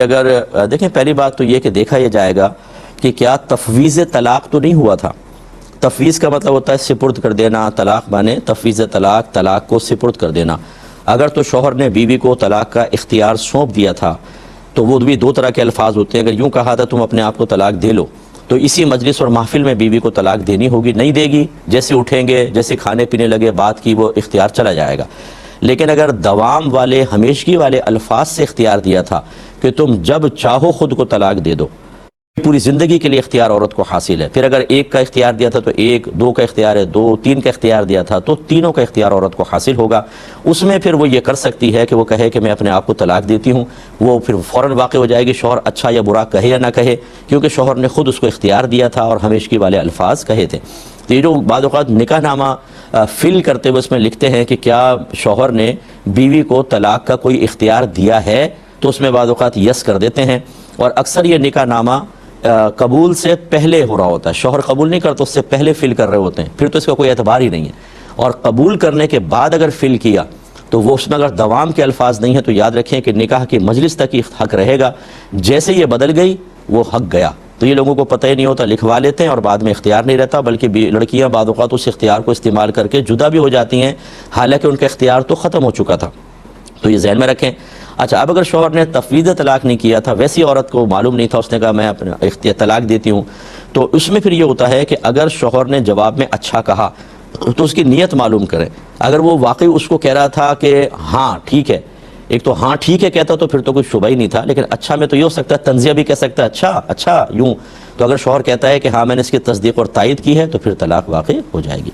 اگر دیکھیں پہلی بات تو یہ کہ دیکھا یہ جائے گا کہ کیا تفویض طلاق تو نہیں ہوا تھا. تفویض کا مطلب ہوتا ہے سپرد کر دینا. طلاق مانے تفویض طلاق، طلاق کو سپرد کر دینا. اگر تو شوہر نے بیوی کو طلاق کا اختیار سونپ دیا تھا تو وہ بھی دو طرح کے الفاظ ہوتے ہیں. اگر یوں کہا تھا تم اپنے آپ کو طلاق دے لو تو اسی مجلس اور محفل میں بیوی کو طلاق دینی ہوگی. نہیں دے گی، جیسے اٹھیں گے، جیسے کھانے پینے لگے بات کی، وہ اختیار چلا جائے گا. لیکن اگر دوام والے، ہمیشگی والے الفاظ سے اختیار دیا تھا کہ تم جب چاہو خود کو طلاق دے دو، پوری زندگی کے لیے اختیار عورت کو حاصل ہے. پھر اگر ایک کا اختیار دیا تھا تو ایک، دو کا اختیار ہے دو، تین کا اختیار دیا تھا تو تینوں کا اختیار عورت کو حاصل ہوگا. اس میں پھر وہ یہ کر سکتی ہے کہ وہ کہے کہ میں اپنے آپ کو طلاق دیتی ہوں. وہ پھر فوراً واقع ہو جائے گی، شوہر اچھا یا برا کہے یا نہ کہے، کیونکہ شوہر نے خود اس کو اختیار دیا تھا اور ہمیشگی والے الفاظ کہے تھے. تو یہ جو بعض اوقات نکاح نامہ فل کرتے ہوئے اس میں لکھتے ہیں کہ کیا شوہر نے بیوی کو طلاق کا کوئی اختیار دیا ہے، تو اس میں بعض اوقات یس کر دیتے ہیں. اور اکثر یہ نکاح نامہ قبول سے پہلے ہو رہا ہوتا ہے. شوہر قبول نہیں کرتا، اس سے پہلے فل کر رہے ہوتے ہیں، پھر تو اس کا کوئی اعتبار ہی نہیں ہے. اور قبول کرنے کے بعد اگر فل کیا تو وہ اس میں اگر دوام کے الفاظ نہیں ہیں تو یاد رکھیں کہ نکاح کی مجلس تک ہی حق رہے گا. جیسے یہ بدل گئی وہ حق گیا. تو یہ لوگوں کو پتہ ہی نہیں ہوتا، لکھوا لیتے ہیں اور بعد میں اختیار نہیں رہتا، بلکہ لڑکیاں بعض اوقات اس اختیار کو استعمال کر کے جدا بھی ہو جاتی ہیں، حالانکہ ان کا اختیار تو ختم ہو چکا تھا. تو یہ ذہن میں رکھیں. اچھا، اب اگر شوہر نے تفویض طلاق نہیں کیا تھا، ویسی عورت کو معلوم نہیں تھا، اس نے کہا میں اپنا طلاق دیتی ہوں، تو اس میں پھر یہ ہوتا ہے کہ اگر شوہر نے جواب میں اچھا کہا تو اس کی نیت معلوم کریں. اگر وہ واقعی اس کو کہہ رہا تھا کہ ہاں ٹھیک ہے، ایک تو ہاں ٹھیک ہے کہتا تو پھر تو کوئی شبہ ہی نہیں تھا. لیکن اچھا میں تو یہ ہو سکتا ہے تنزیہ بھی کہہ سکتا ہے اچھا یوں. تو اگر شوہر کہتا ہے کہ ہاں میں نے اس کی تصدیق اور تائید کی ہے تو پھر طلاق واقع ہو جائے گی.